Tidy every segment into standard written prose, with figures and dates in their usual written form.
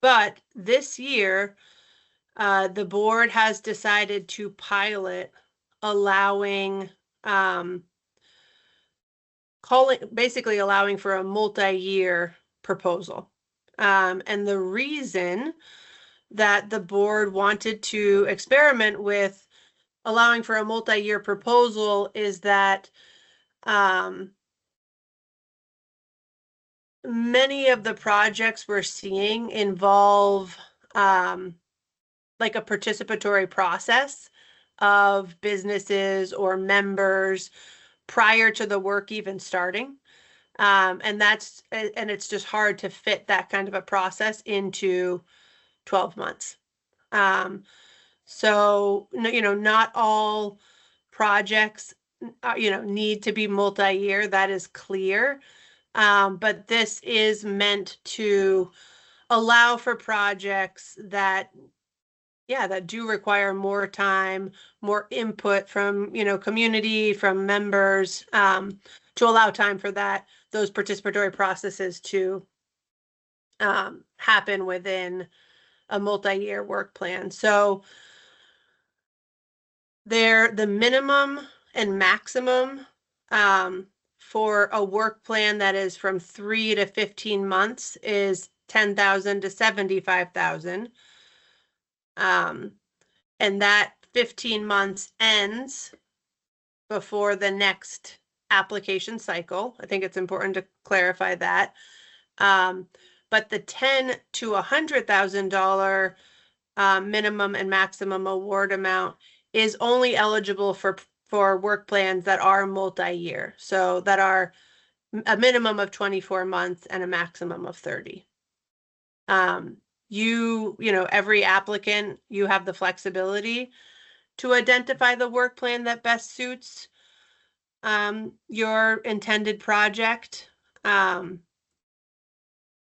But this year, the board has decided to pilot allowing, basically allowing for a multi-year proposal. And the reason that the board wanted to experiment with allowing for a multi-year proposal is that many of the projects we're seeing involve like a participatory process of businesses or members prior to the work even starting. And it's just hard to fit that kind of a process into 12 months. So, not all projects, need to be multi-year. That is clear. But this is meant to allow for projects that do require more time, more input from, community, from members, to allow time for those participatory processes to happen within a multi-year work plan. So the minimum and maximum for a work plan that is from 3 to 15 months is $10,000 to $75,000. And that 15 months ends before the next application cycle. I think it's important to clarify that. But the $10,000 to $100,000 minimum and maximum award amount is only eligible for work plans that are multi-year, so that are a minimum of 24 months and a maximum of 30. Every applicant, you have the flexibility to identify the work plan that best suits your intended project.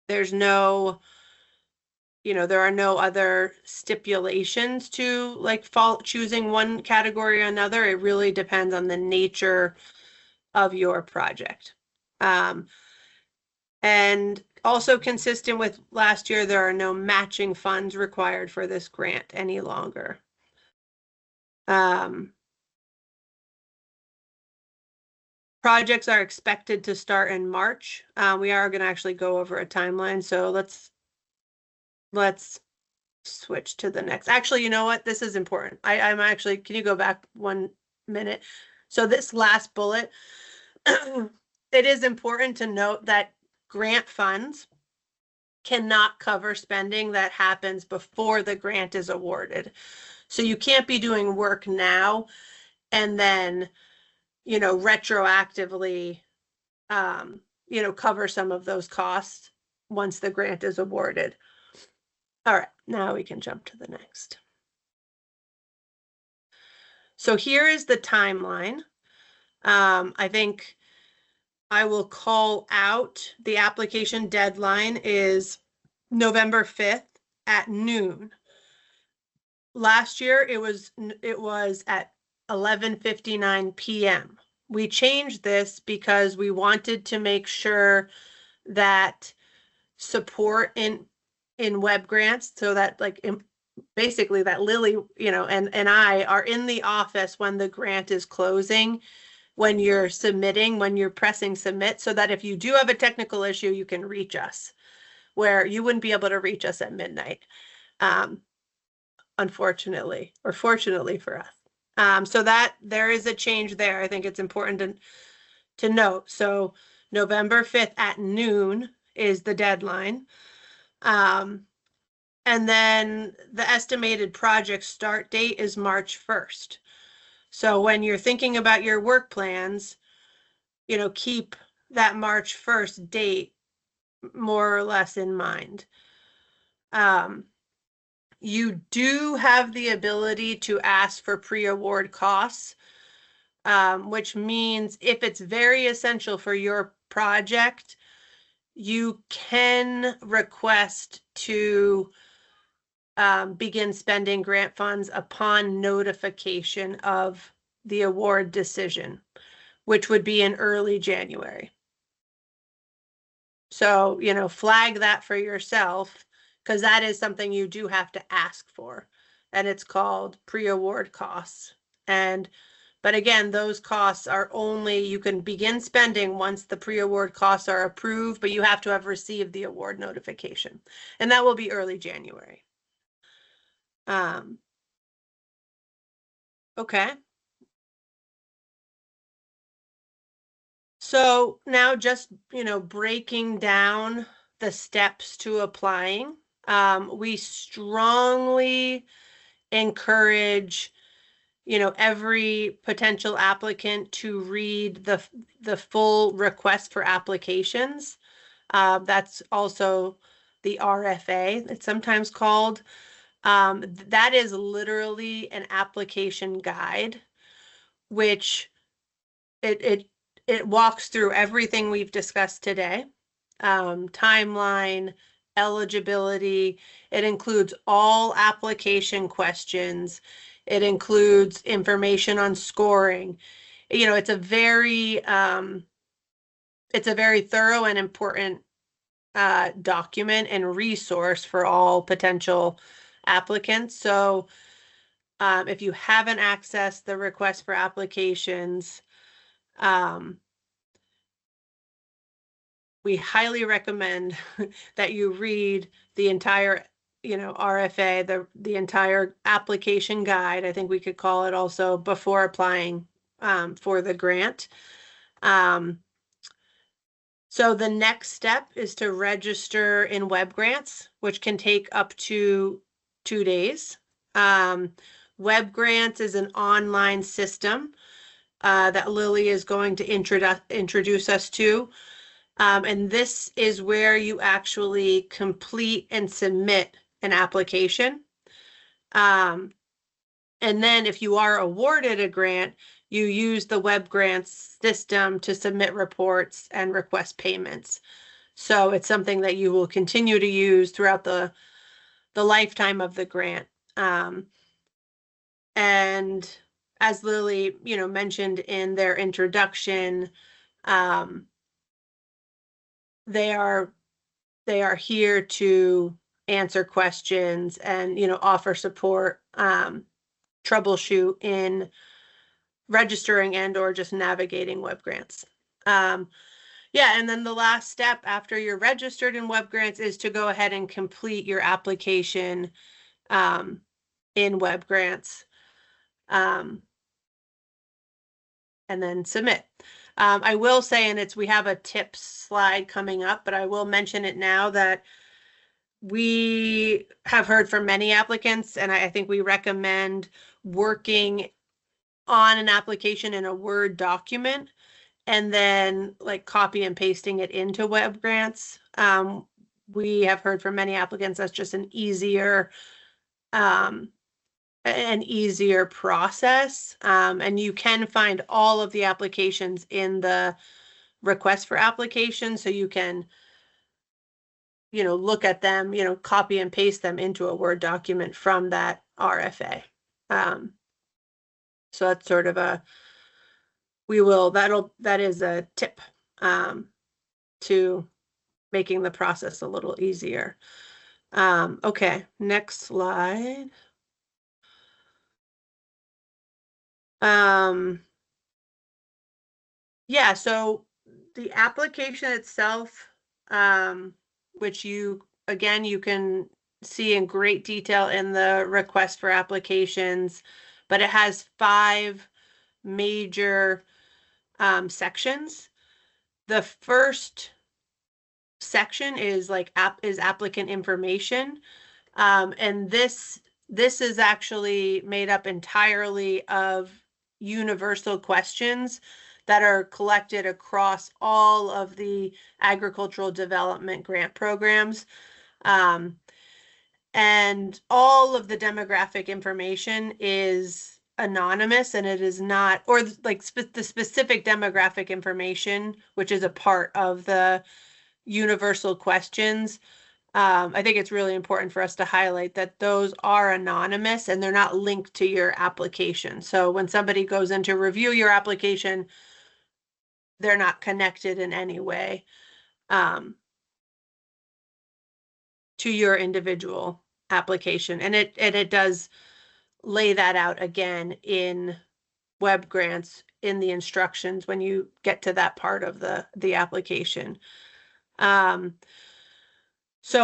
There's no, there are no other stipulations to like choosing one category or another. It really depends on the nature of your project. And also consistent with last year, there are no matching funds required for this grant any longer. Projects are expected to start in March. We are going to actually go over a timeline, so let's switch to the next. Actually, you know what? This is important. I'm actually, can you go back 1 minute? So this last bullet, it is important to note that grant funds cannot cover spending that happens before the grant is awarded. So you can't be doing work now and then, retroactively, cover some of those costs once the grant is awarded. All right, now we can jump to the next. So here is the timeline. I think I will call out the application deadline is November 5th at noon. Last year it was at 11:59 p.m. We changed this because we wanted to make sure that support in web grants, so that basically that Lily, and I are in the office when the grant is closing, when you're submitting, when you're pressing submit, so that if you do have a technical issue, you can reach us, where you wouldn't be able to reach us at midnight, unfortunately, or fortunately for us. So that there is a change there. I think it's important to note. So November 5th at noon is the deadline. And then the estimated project start date is March 1st. So when you're thinking about your work plans, keep that March 1st date more or less in mind. You do have the ability to ask for pre-award costs, which means if it's very essential for your project, you can request to begin spending grant funds upon notification of the award decision, which would be in early January. So, flag that for yourself, because that is something you do have to ask for, and it's called pre-award costs. But again, those costs are only, you can begin spending once the pre-award costs are approved, but you have to have received the award notification, and that will be early January. Okay. So now just, breaking down the steps to applying, we strongly encourage, every potential applicant to read the full request for applications. That's also the RFA, it's sometimes called. That is literally an application guide, which it walks through everything we've discussed today. Timeline, eligibility. It includes all application questions. It includes information on scoring. It's a very thorough and important document and resource for all potential applicants. So if you haven't accessed the request for applications, we highly recommend that you read the entire, RFA, the entire application guide. I think we could call it also, before applying for the grant. So the next step is to register in Web Grants, which can take up to 2 days. Web Grants is an online system that Lily is going to introduce us to. And this is where you actually complete and submit an application. And then if you are awarded a grant, you use the Web Grants system to submit reports and request payments. So it's something that you will continue to use throughout the lifetime of the grant. And as Lily, mentioned in their introduction, they are here to answer questions and, offer support, troubleshoot in registering and or just navigating Web Grants. Yeah, and then the last step after you're registered in Web Grants is to go ahead and complete your application in Web Grants, and then submit. I will say, and we have a tips slide coming up, but I will mention it now that we have heard from many applicants, and I think we recommend working on an application in a Word document and then like copy and pasting it into Web Grants. We have heard from many applicants that's just an easier process. And you can find all of the applications in the request for application, so you can, look at them, copy and paste them into a Word document from that RFA. So that's sort of that is a tip to making the process a little easier. Okay, next slide. Yeah, so the application itself, which you can see in great detail in the request for applications, but it has 5 major sections. The first section is applicant information, and this is actually made up entirely of universal questions that are collected across all of the agricultural development grant programs. And all of the demographic information is anonymous, and it is not, or like the specific demographic information, which is a part of the universal questions. I think it's really important for us to highlight that those are anonymous and they're not linked to your application. So when somebody goes in to review your application, they're not connected in any way to to your individual application. And it does lay that out again in web grants in the instructions when you get to that part of the application. So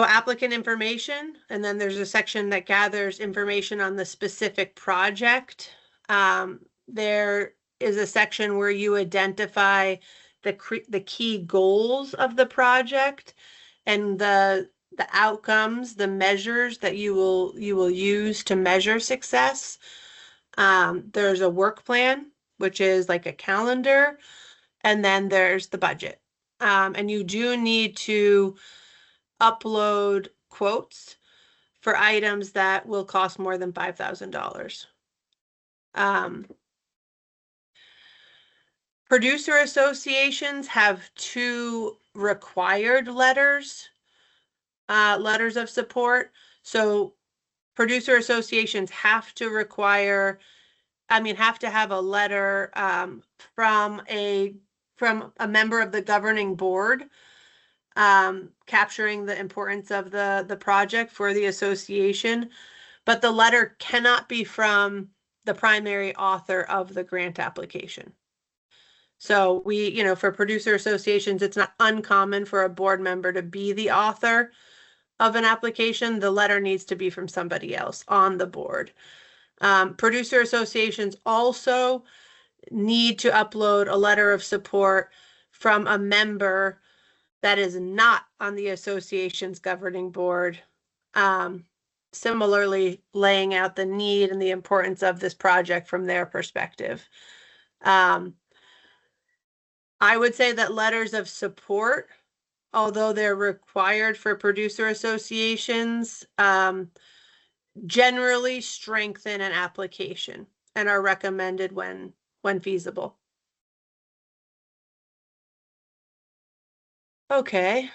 applicant information, and then there's a section that gathers information on the specific project. There is a section where you identify the key goals of the project and the outcomes, the measures that you will use to measure success. There's a work plan, which is like a calendar, and then there's the budget. And you do need to upload quotes for items that will cost more than $5,000. Producer associations have 2 required letters of support. So producer associations have to have a letter from a member of the governing board capturing the importance of the project for the association, but the letter cannot be from the primary author of the grant application. So for producer associations, it's not uncommon for a board member to be the author of an application. The letter needs to be from somebody else on the board. Producer associations also need to upload a letter of support from a member that is not on the association's governing board, similarly laying out the need and the importance of this project from their perspective. I would say that letters of support, although they're required for producer associations, generally strengthen an application and are recommended when feasible. Okay.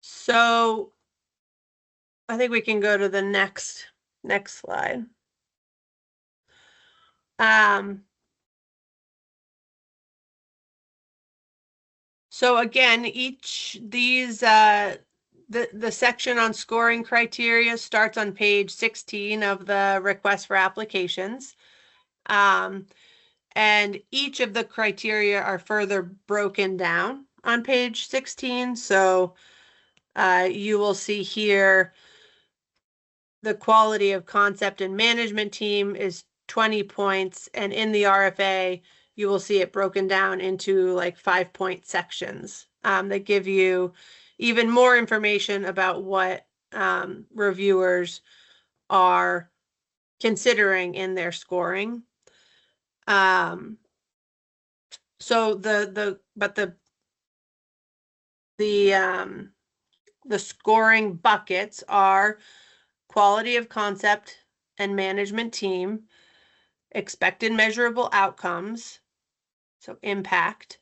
So I think we can go to the next slide. So again, the section on scoring criteria starts on page 16 of the request for applications. And each of the criteria are further broken down on page 16. So you will see here the quality of concept and management team is 20 points. And in the RFA, you will see it broken down into like 5-point sections that give you even more information about what reviewers are considering in their scoring. So the scoring buckets are quality of concept and management team, expected measurable outcomes, so impact,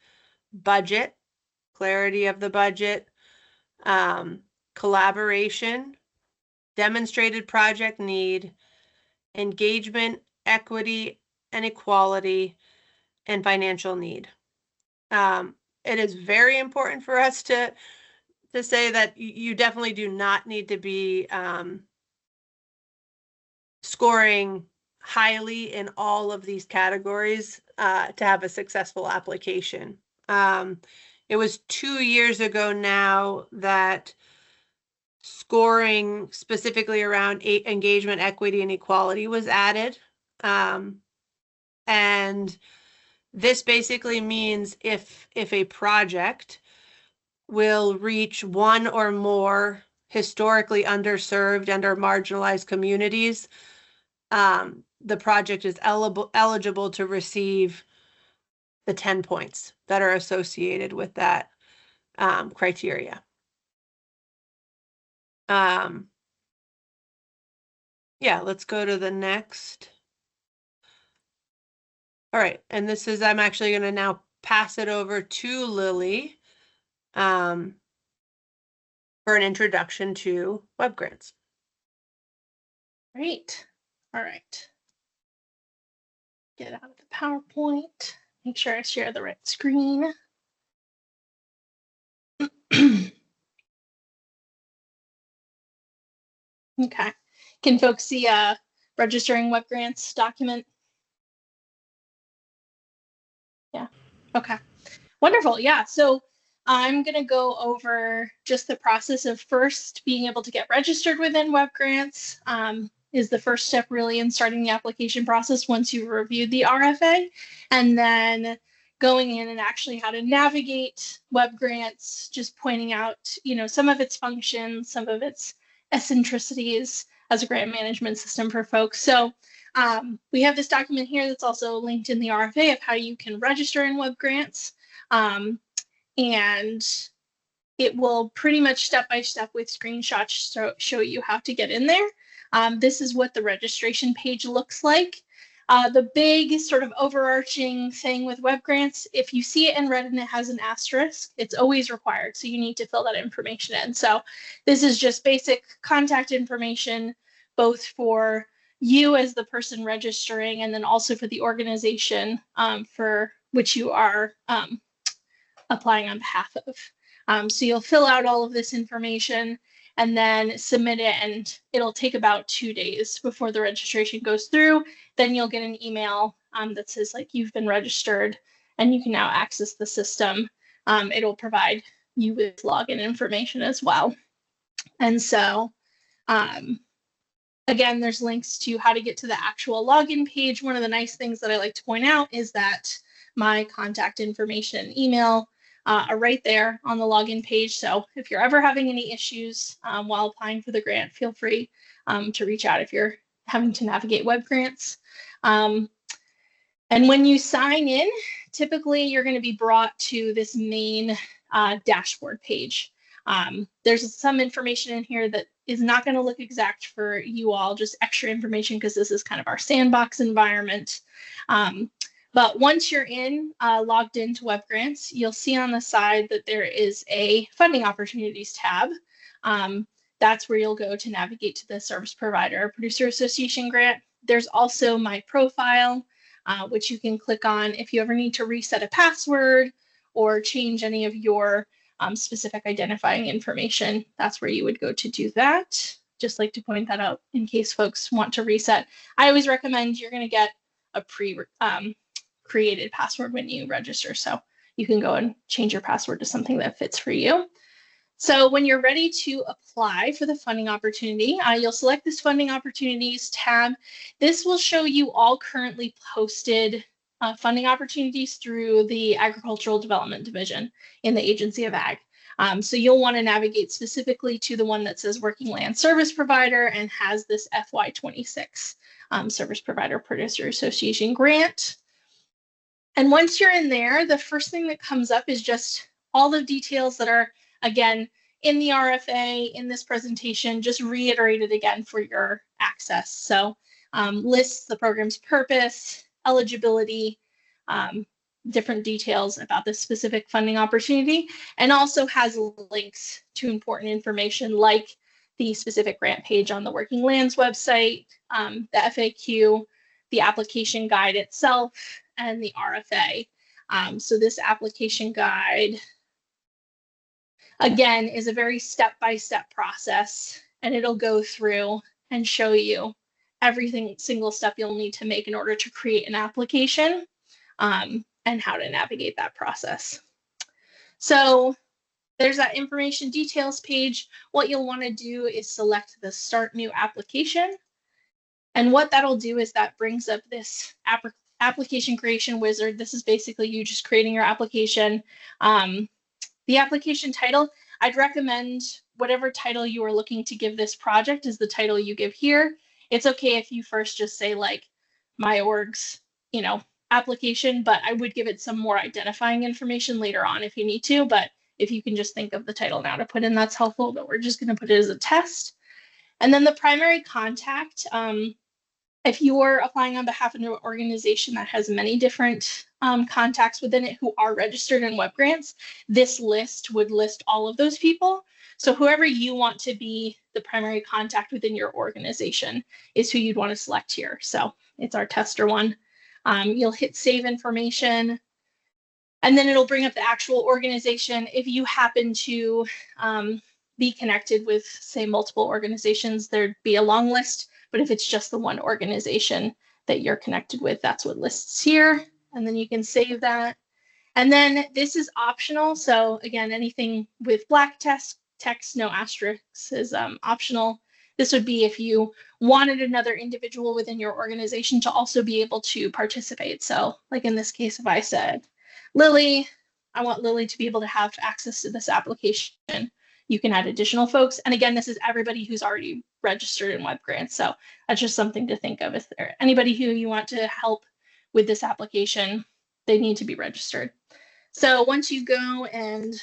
budget, clarity of the budget, collaboration, demonstrated project need, engagement, equity and equality, and financial need. It is very important for us to say that you definitely do not need to be scoring highly in all of these categories to have a successful application. It was 2 years ago now that scoring specifically around engagement, equity, and equality was added. And this basically means if a project will reach one or more historically underserved and or marginalized communities, the project is eligible to receive the 10 points that are associated with that criteria. Yeah, let's go to the next. All right, and this is, I'm actually going to now pass it over to Lily for an introduction to web grants. Great. All right. get out of the PowerPoint. Make sure I share the right screen. Okay. Can folks see registering web grants document? Yeah. Okay. Wonderful. Yeah. So I'm going to go over just the process of first being able to get registered within web grants. Is the first step really in starting the application process once you've reviewed the RFA, and then going in and actually how to navigate web grants, just pointing out, you know, some of its functions, some of its eccentricities as a grant management system for folks. So we have this document here that's also linked in the RFA of how you can register in web grants. And it will pretty much step by step with screenshots show you how to get in there. This is what the registration page looks like. The big sort of overarching thing with web grants, if you see it in red and it has an asterisk, it's always required. So you need to fill that information in. So this is just basic contact information, both for you as the person registering and then also for the organization for which you are applying on behalf of. So you'll fill out all of this information and then submit it, and it'll take about 2 days before the registration goes through. Then you'll get an email that says like you've been registered and you can now access the system. It'll provide you with login information as well. And so again, there's links to how to get to the actual login page. One of the nice things that I like to point out is that my contact information and email are right there on the login page. So if you're ever having any issues while applying for the grant, feel free to reach out if you're having to navigate web grants. And when you sign in, typically you're going to be brought to this main dashboard page. There's some information in here that is not going to look exact for you all, just extra information because this is kind of our sandbox environment. But once you're logged into web grants, you'll see on the side that there is a funding opportunities tab. That's where you'll go to navigate to the service provider producer association grant. There's also my profile, which you can click on if you ever need to reset a password or change any of your specific identifying information. That's where you would go to do that. Just like to point that out in case folks want to reset. I always recommend you're going to get a created password when you register. So you can go and change your password to something that fits for you. So when you're ready to apply for the funding opportunity, you'll select this funding opportunities tab. This will show you all currently posted funding opportunities through the Agricultural Development Division in the Agency of Ag. So you'll want to navigate specifically to the one that says Working Land Service Provider and has this FY26 Service Provider Producer Association grant. And once you're in there, the first thing that comes up is just all the details that are, again, in the RFA, in this presentation, just reiterated again for your access. So lists the program's purpose, eligibility, different details about the specific funding opportunity, and also has links to important information like the specific grant page on the Working Lands website, the FAQ, the application guide itself, and the RFA. So this application guide, again, is a very step-by-step process, and it'll go through and show you every single step you'll need to make in order to create an application and how to navigate that process. So there's that information details page. What you'll want to do is select the Start New Application. And what that'll do is that brings up this application creation wizard. This is basically you just creating your application. The application title, I'd recommend whatever title you are looking to give this project is the title you give here. It's okay if you first just say like my org's, application, but I would give it some more identifying information later on if you need to. But if you can just think of the title now to put in, that's helpful, but we're just going to put it as a test. And then the primary contact, if you're applying on behalf of an organization that has many different contacts within it who are registered in web grants, this list would list all of those people. So whoever you want to be the primary contact within your organization is who you'd want to select here. So it's our tester one. You'll hit save information, and then it'll bring up the actual organization. If you happen to be connected with, say, multiple organizations, there'd be a long list. But if it's just the one organization that you're connected with, that's what lists here. And then you can save that. And then this is optional. So again, anything with black text, no asterisks is optional. This would be if you wanted another individual within your organization to also be able to participate. So like in this case, if I said, Lily, I want Lily to be able to have access to this application, you can add additional folks. And again, this is everybody who's already registered in WebGrants. So that's just something to think of. If there anybody who you want to help with this application, they need to be registered. So once you go and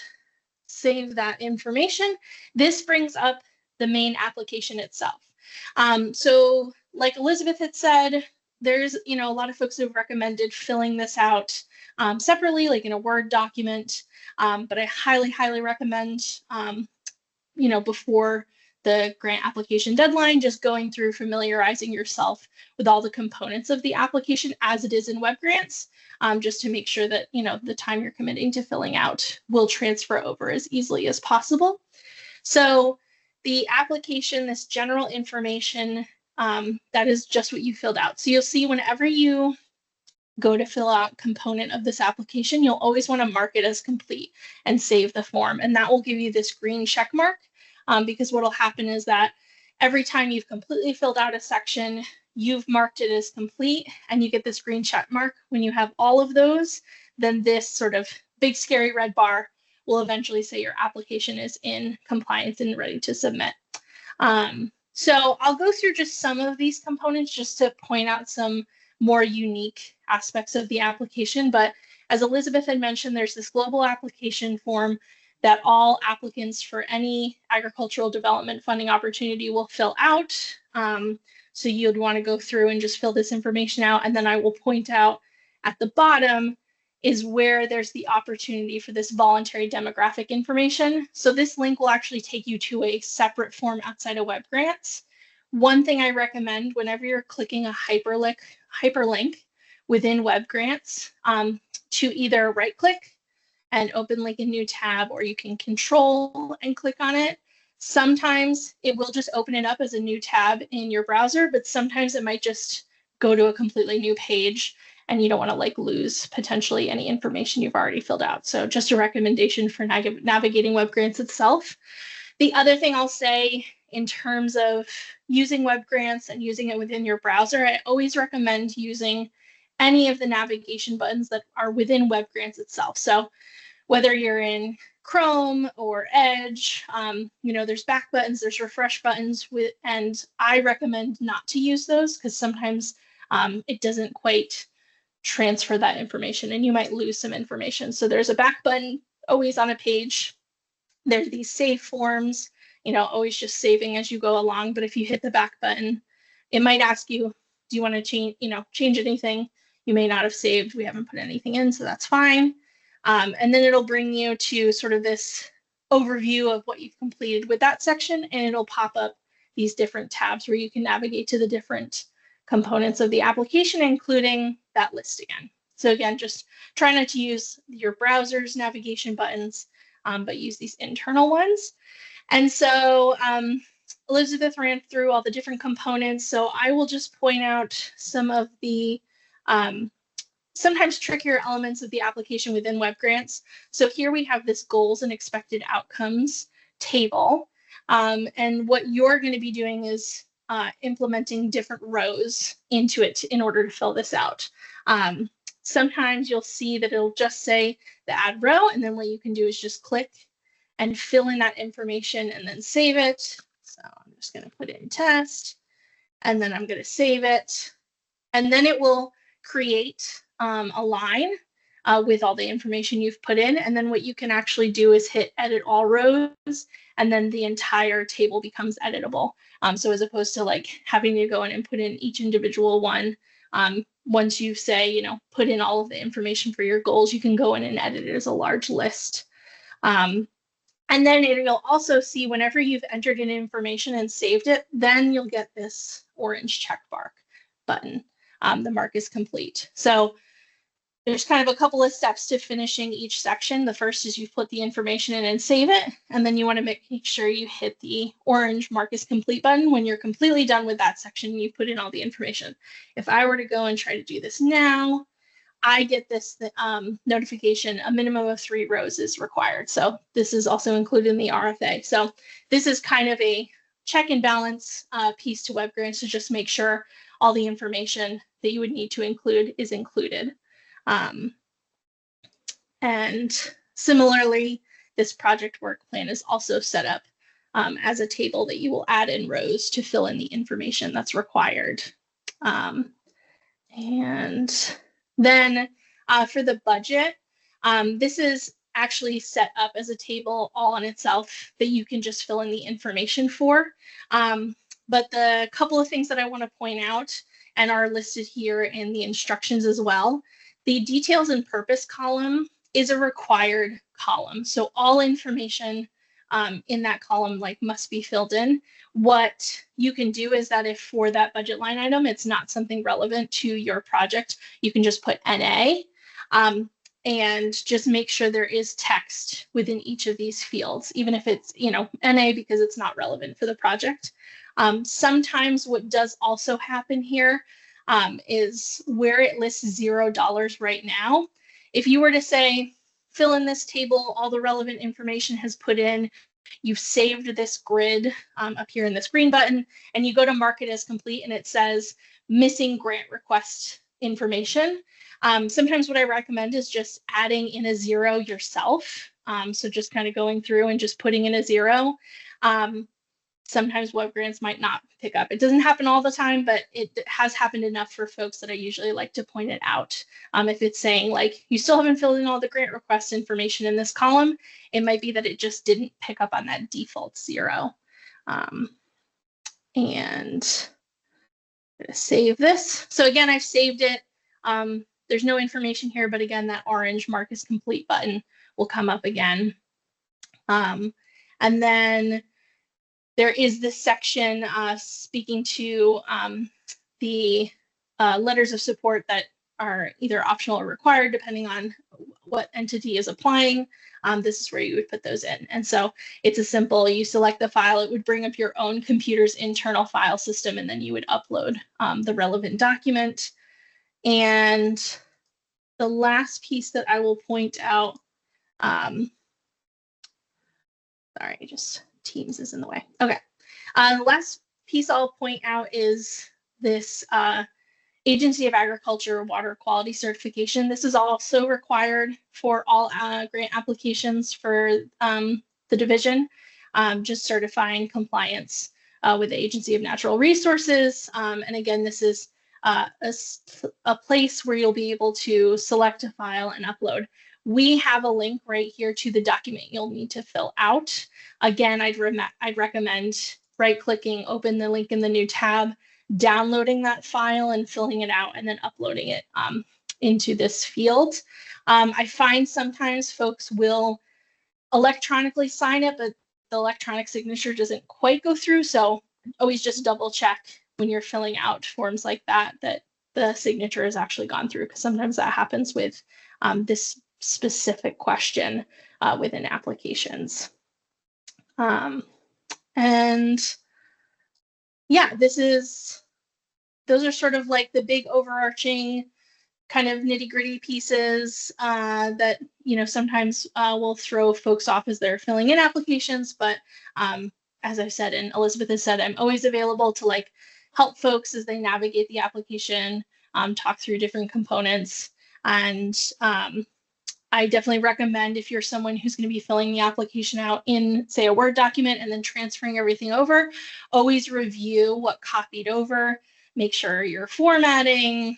save that information, this brings up the main application itself. So like Elizabeth had said, there's a lot of folks who have recommended filling this out separately, like in a Word document. But I highly, highly recommend, before the grant application deadline, just going through familiarizing yourself with all the components of the application as it is in WebGrants, just to make sure that, the time you're committing to filling out will transfer over as easily as possible. So the application, this general information, that is just what you filled out. So you'll see whenever you go to fill out component of this application, you'll always want to mark it as complete and save the form. And that will give you this green check mark, because what will happen is that every time you've completely filled out a section, you've marked it as complete, and you get this green check mark. When you have all of those, then this sort of big scary red bar will eventually say your application is in compliance and ready to submit. So I'll go through just some of these components just to point out some more unique aspects of the application. But as Elizabeth had mentioned, there's this global application form that all applicants for any agricultural development funding opportunity will fill out. So you'd want to go through and just fill this information out. And then I will point out at the bottom is where there's the opportunity for this voluntary demographic information. So this link will actually take you to a separate form outside of WebGrants. One thing I recommend whenever you're clicking a hyperlink within WebGrants, to either right click and open like a new tab, or you can control and click on it. Sometimes it will just open it up as a new tab in your browser, but sometimes it might just go to a completely new page and you don't want to lose potentially any information you've already filled out. So just a recommendation for navigating WebGrants itself. The other thing I'll say in terms of using WebGrants and using it within your browser, I always recommend using any of the navigation buttons that are within WebGrants itself. So whether you're in Chrome or Edge, there's back buttons, there's refresh buttons, and I recommend not to use those because sometimes it doesn't quite transfer that information and you might lose some information. So there's a back button always on a page. There's these save forms, always just saving as you go along. But if you hit the back button, it might ask you, do you want to change anything? You may not have saved. We haven't put anything in, so that's fine. And then it'll bring you to sort of this overview of what you've completed with that section, and it'll pop up these different tabs where you can navigate to the different components of the application, including that list again. So again, just try not to use your browser's navigation buttons, but use these internal ones. And so Elizabeth ran through all the different components, so I will just point out some of the sometimes trickier elements of the application within WebGrants. So here we have this goals and expected outcomes table. And what you're going to be doing is implementing different rows into it in order to fill this out. Sometimes you'll see that it'll just say the add row, and then what you can do is just click and fill in that information and then save it. So I'm just going to put in test, and then I'm going to save it. And then it will create a line with all the information you've put in. And then what you can actually do is hit edit all rows, and then the entire table becomes editable. So as opposed to having to go in and put in each individual one, once you say, put in all of the information for your goals, you can go in and edit it as a large list. And then you'll also see whenever you've entered in information and saved it, then you'll get this orange check mark button. the mark is complete. So there's kind of a couple of steps to finishing each section. The first is you put the information in and save it, and then you want to make sure you hit the orange mark is complete button. When you're completely done with that section, you put in all the information. If I were to go and try to do this now, I get this notification, a minimum of 3 rows is required. So this is also included in the RFA. So this is kind of a check and balance piece to WebGrants to just make sure all the information that you would need to include is included. And similarly, this project work plan is also set up as a table that you will add in rows to fill in the information that's required. And then for the budget, this is actually set up as a table all on itself that you can just fill in the information for. But the couple of things that I want to point out and are listed here in the instructions as well, the details and purpose column is a required column. So all information in that column must be filled in. What you can do is that if for that budget line item, it's not something relevant to your project, you can just put NA and just make sure there is text within each of these fields, even if it's, NA because it's not relevant for the project. Sometimes what does also happen here is where it lists $0 right now. If you were to say, fill in this table, all the relevant information has put in, you've saved this grid up here in this green button, and you go to mark it as complete and it says missing grant request information. Sometimes what I recommend is just adding in a 0 yourself. So just kind of going through and just putting in a 0. Sometimes WebGrants might not pick up. It doesn't happen all the time, but it has happened enough for folks that I usually like to point it out. If it's saying you still haven't filled in all the grant request information in this column, it might be that it just didn't pick up on that default 0. And I'm gonna save this. So again, I've saved it. There's no information here, but again, that orange mark is complete button will come up again. And then there is this section speaking to the letters of support that are either optional or required, depending on what entity is applying. This is where you would put those in. And so it's a simple, you select the file, it would bring up your own computer's internal file system, and then you would upload the relevant document. And the last piece that I will point out, sorry, just Teams is in the way. Okay. The last piece I'll point out is this Agency of Agriculture Water Quality Certification. This is also required for all grant applications for the division, just certifying compliance with the Agency of Natural Resources. And again, this is a place where you'll be able to select a file and upload. We have a link right here to the document you'll need to fill out. Again, I'd recommend right-clicking, open the link in the new tab, downloading that file and filling it out, and then uploading it into this field. I find sometimes folks will electronically sign it, but the electronic signature doesn't quite go through. So always just double check when you're filling out forms like that, that the signature has actually gone through, because sometimes that happens with this specific question within applications. And yeah, those are sort of like the big overarching kind of nitty-gritty pieces that, sometimes will throw folks off as they're filling in applications. But as I've said, and Elizabeth has said, I'm always available to help folks as they navigate the application, talk through different components. And I definitely recommend, if you're someone who's going to be filling the application out in, say, a Word document and then transferring everything over, always review what copied over, make sure you're formatting,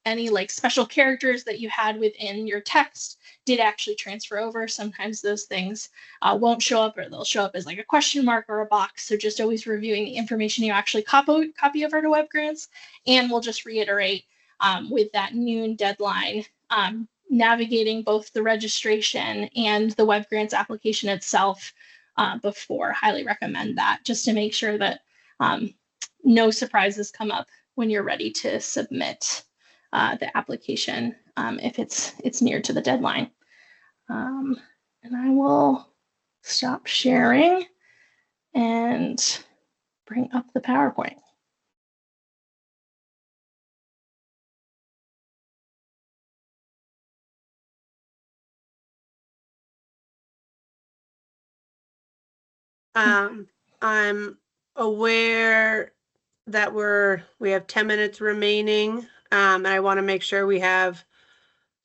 any special characters that you had within your text did actually transfer over. Sometimes those things won't show up, or they'll show up as a question mark or a box. So just always reviewing the information you actually copy over to WebGrants. And we'll just reiterate with that noon deadline, navigating both the registration and the WebGrants application itself before. Highly recommend that, just to make sure that no surprises come up when you're ready to submit the application if it's near to the deadline. And I will stop sharing and bring up the PowerPoint. I'm aware that we have 10 minutes remaining, and I want to make sure we have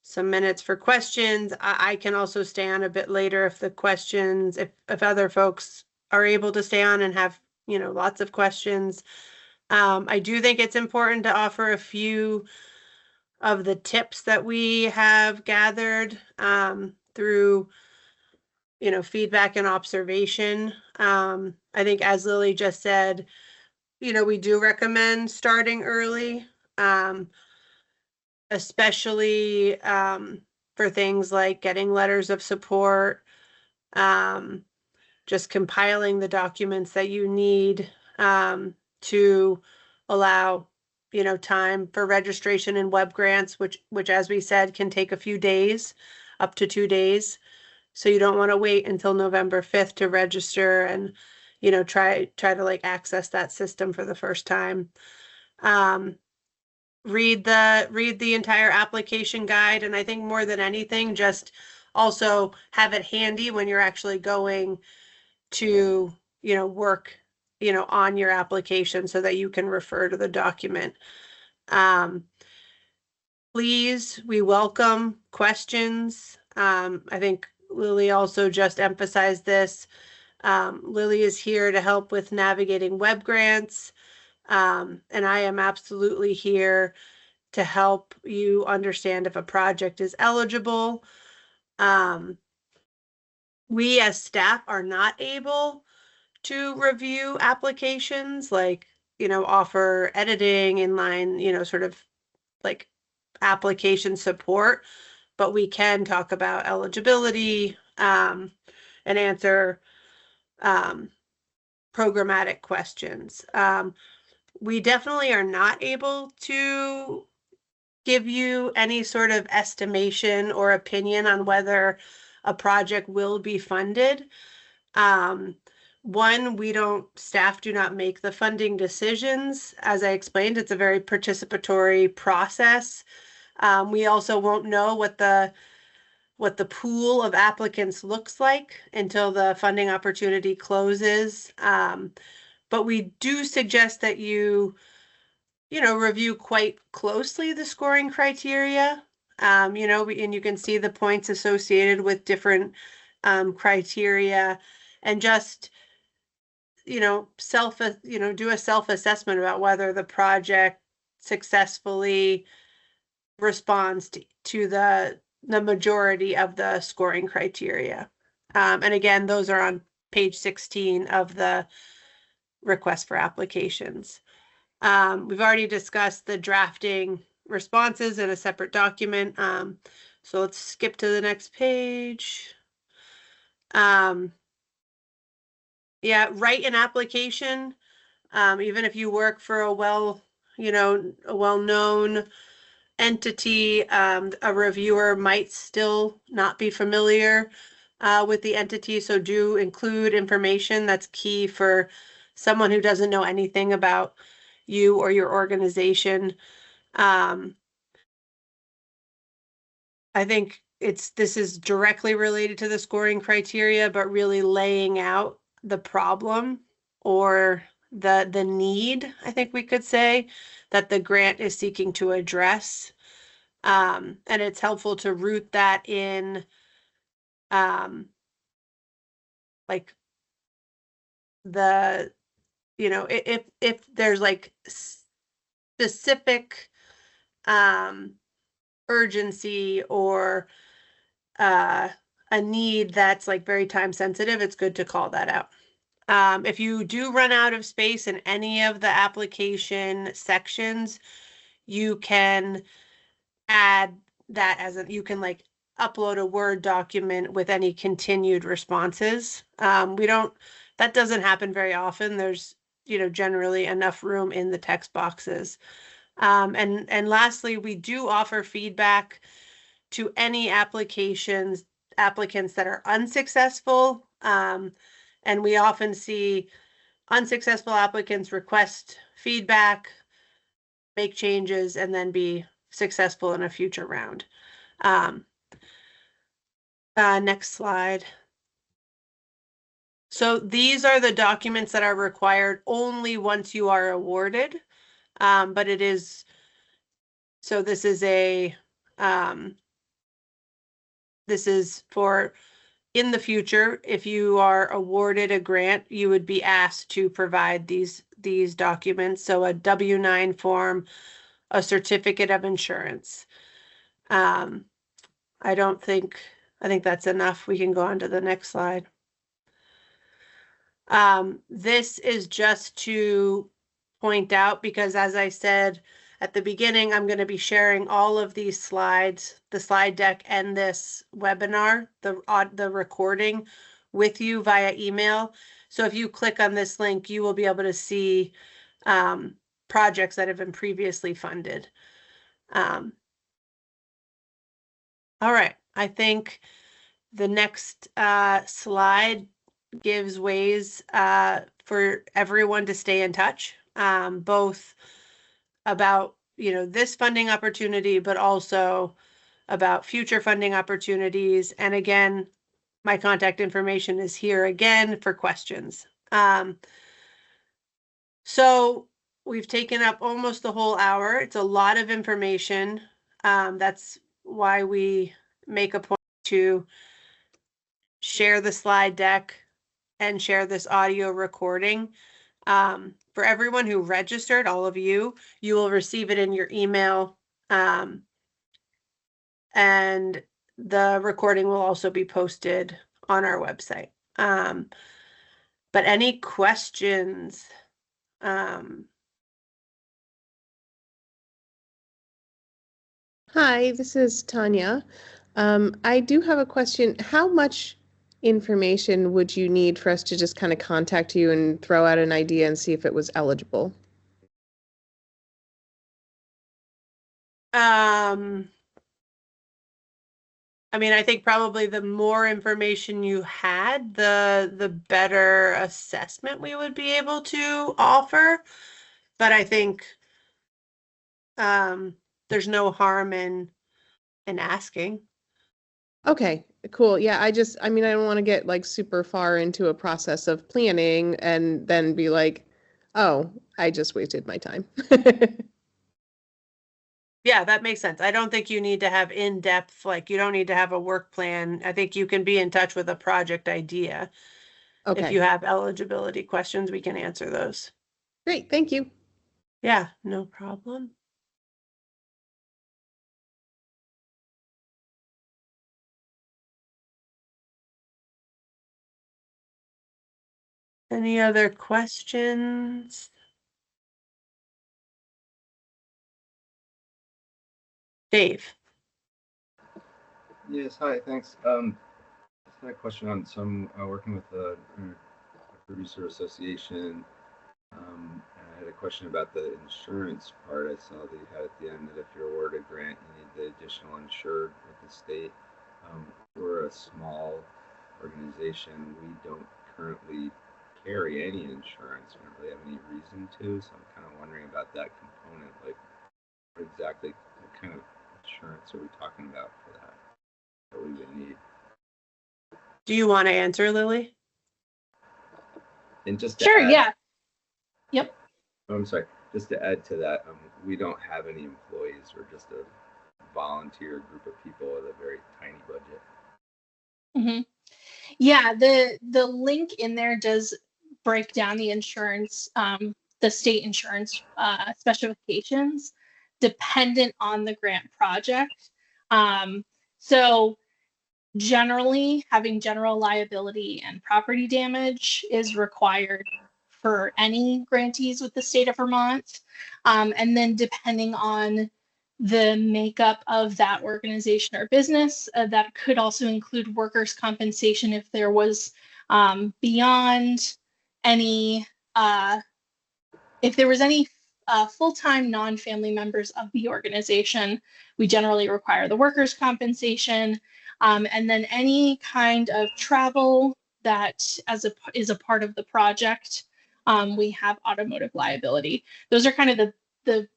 some minutes for questions. I can also stay on a bit later if the questions, if other folks are able to stay on and have, lots of questions. I do think it's important to offer a few of the tips that we have gathered through feedback and observation. I think, as Lily just said, we do recommend starting early, especially for things like getting letters of support, just compiling the documents that you need to allow time for registration and web grants, which as we said can take a few days, up to 2 days. So you don't want to wait until November 5th to register and try to like access that system for the first time. Read the entire application guide, and I think more than anything, just also have it handy when you're actually going to work on your application so that you can refer to the document. Please, we welcome questions. I think Lily also just emphasized this. Lily is here to help with navigating web grants, and I am absolutely here to help you understand if a project is eligible. We as staff are not able to review applications, like, offer editing, inline, sort of like application support, but we can talk about eligibility and answer programmatic questions. We definitely are not able to give you any sort of estimation or opinion on whether a project will be funded. One, staff do not make the funding decisions. As I explained, it's a very participatory process. We also won't know what the pool of applicants looks like until the funding opportunity closes. But we do suggest that you review quite closely the scoring criteria. And you can see the points associated with different criteria, and just do a self-assessment about whether the project successfully responds to the majority of the scoring criteria. And again, those are on page 16 of the request for applications. We've already discussed the drafting responses in a separate document. So let's skip to the next page. Yeah, write an application. Even if you work for a well-known entity, a reviewer might still not be familiar with the entity. So do include information that's key for someone who doesn't know anything about you or your organization. I think this is directly related to the scoring criteria, but really laying out the problem or the need, I think we could say, that the grant is seeking to address. And it's helpful to root that in like the, if there's like specific urgency or a need that's like very time sensitive, it's good to call that out. If you do run out of space in any of the application sections, you can add that you can like upload a Word document with any continued responses. That doesn't happen very often. There's generally enough room in the text boxes. And lastly, we do offer feedback to any applicants that are unsuccessful. And we often see unsuccessful applicants request feedback, make changes, and then be successful in a future round. Next slide. So these are the documents that are required only once you are awarded. But it is, so this is this is for in the future, if you are awarded a grant, you would be asked to provide these documents. So a W-9 form, a certificate of insurance. I think that's enough. We can go on to the next slide. This is just to point out, because as I said at the beginning, I'm going to be sharing all of these slides, the slide deck and this webinar, the recording with you via email. So if you click on this link, you will be able to see projects that have been previously funded. All right, I think the next slide gives ways for everyone to stay in touch, both about this funding opportunity, but also about future funding opportunities. And again, my contact information is here again for questions. So we've taken up almost the whole hour. It's a lot of information. That's why we make a point to share the slide deck and share this audio recording. For everyone who registered, all of you, you will receive it in your email. And the recording will also be posted on our website. But any questions? Hi, this is Tanya. I do have a question. How much information would you need for us to just kind of contact you and throw out an idea and see if it was eligible? I mean, I think probably the more information you had, the better assessment we would be able to offer. But I think there's no harm in asking. Okay, cool. Yeah, I mean, I don't want to get like super far into a process of planning and then be like, oh, I just wasted my time. Yeah, that makes sense. I don't think you need to have in-depth, like you don't need to have a work plan. I think you can be in touch with a project idea. If you Okay, have eligibility questions, we can answer those. great. Thank you. Yeah, no problem. Any other questions? Dave. Yes, hi, thanks. Just had a question on some working with a producer association. And I had a question about the insurance part. I saw that you had at the end that if you're awarded a grant, you need the additional insured with the state. We're a small organization. We don't currently carry any insurance. We don't really have any reason to. So I'm kind of wondering about that component. Like, what exactly, what kind of insurance are we talking about for that? That we would need. Do you want to answer, Lily? And just to Sure, add, yeah. Yep. oh, I'm sorry. Just to add to that, we don't have any employees. We're just a volunteer group of people with a very tiny budget. Mm-hmm. Yeah, the link in there does break down the insurance, the state insurance specifications dependent on the grant project. So generally, having general liability and property damage is required for any grantees with the state of Vermont. And then depending on the makeup of that organization or business, that could also include workers' compensation if there was beyond any if there was any full-time non-family members of the organization, we generally require the workers' compensation, and then any kind of travel that is a part of the project, we have automotive liability. Those are kind of the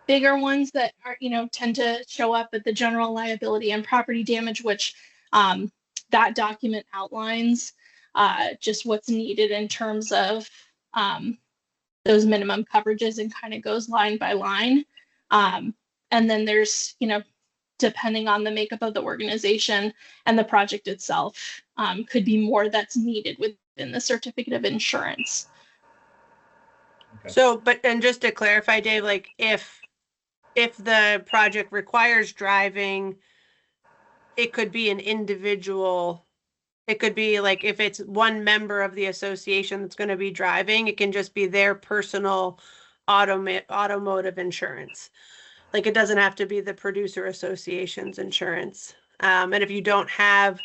bigger ones that are, tend to show up at the general liability and property damage, which that document outlines just what's needed in terms of those minimum coverages and kind of goes line by line. And then there's, depending on the makeup of the organization and the project itself, could be more that's needed within the certificate of insurance. Okay. So, and just to clarify, Dave, like if the project requires driving, it could be an individual. It could be like if it's one member of the association that's going to be driving, it can just be their personal automotive insurance. Like it doesn't have to be the producer association's insurance. And if you don't have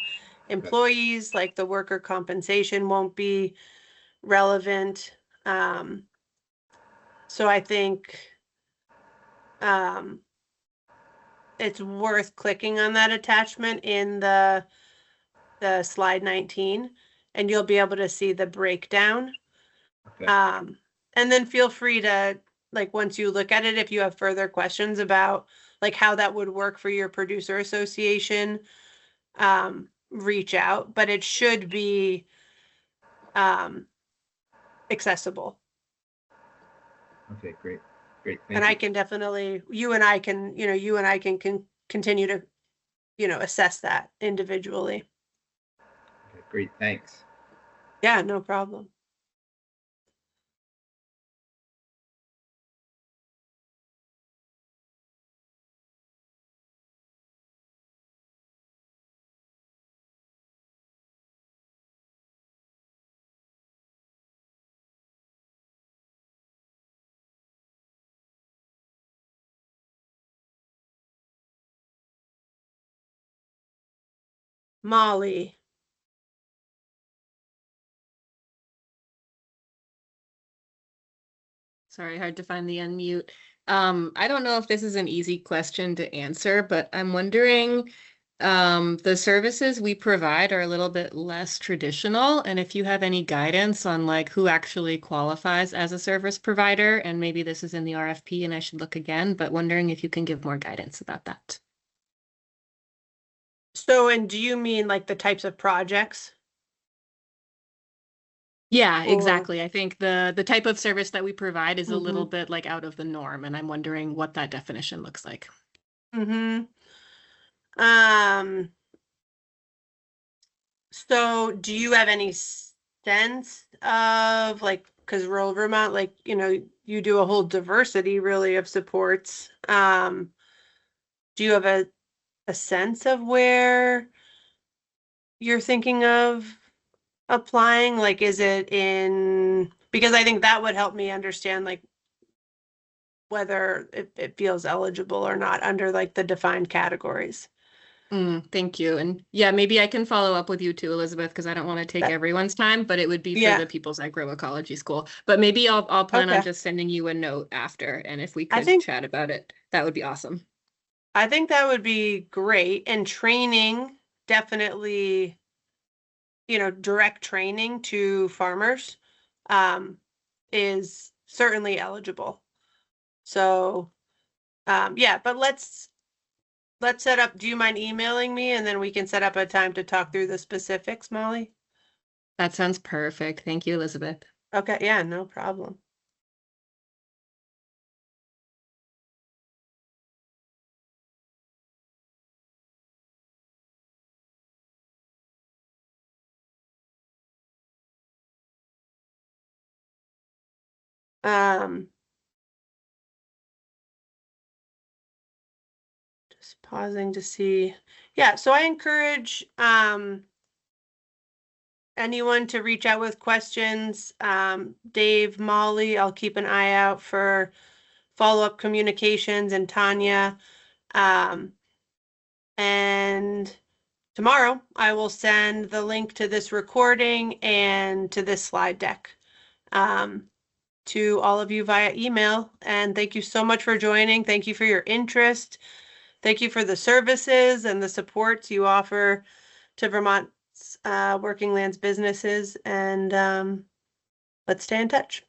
employees, like the worker compensation won't be relevant. So I think it's worth clicking on that attachment in the slide 19, and you'll be able to see the breakdown. Okay. And then feel free to, like, once you look at it, if you have further questions about like how that would work for your producer association, reach out, but it should be accessible. Okay, great. Thank and you. I can definitely, you and I can continue to, assess that individually. Okay, great. Thanks. Yeah, no problem. Molly. Sorry, hard to find the unmute. I don't know if this is an easy question to answer, but I'm wondering, the services we provide are a little bit less traditional, and if you have any guidance on like who actually qualifies as a service provider, and maybe this is in the RFP and I should look again, but wondering if you can give more guidance about that. So, and do you mean like the types of projects? Yeah, Or- exactly. I think the type of service that we provide is a little Mhm. bit like out of the norm, and I'm wondering what that definition looks like. Mm-hmm. So do you have any sense of like, because rural Vermont, like, you do a whole diversity really of supports. Do you have a sense of where you're thinking of applying? Like, is it because I think that would help me understand like whether it feels eligible or not under like the defined categories. Thank you. And yeah, maybe I can follow up with you too, Elizabeth, because I don't want to take everyone's time, but it would be for the People's Agroecology School. But maybe I'll plan on just sending you a note after, and if we could chat about it, that would be awesome. I think that would be great. And training, definitely, direct training to farmers is certainly eligible. So, yeah, but let's set up, do you mind emailing me and then we can set up a time to talk through the specifics, Molly? That sounds perfect. Thank you, Elizabeth. Okay, yeah, no problem. Just pausing to see. Yeah, so I encourage anyone to reach out with questions. Dave, Molly, I'll keep an eye out for follow-up communications, and Tanya. And tomorrow I will send the link to this recording and to this slide deck. to all of you via email. And thank you so much for joining. Thank you for your interest. Thank you for the services and the supports you offer to Vermont's working lands businesses. And let's stay in touch.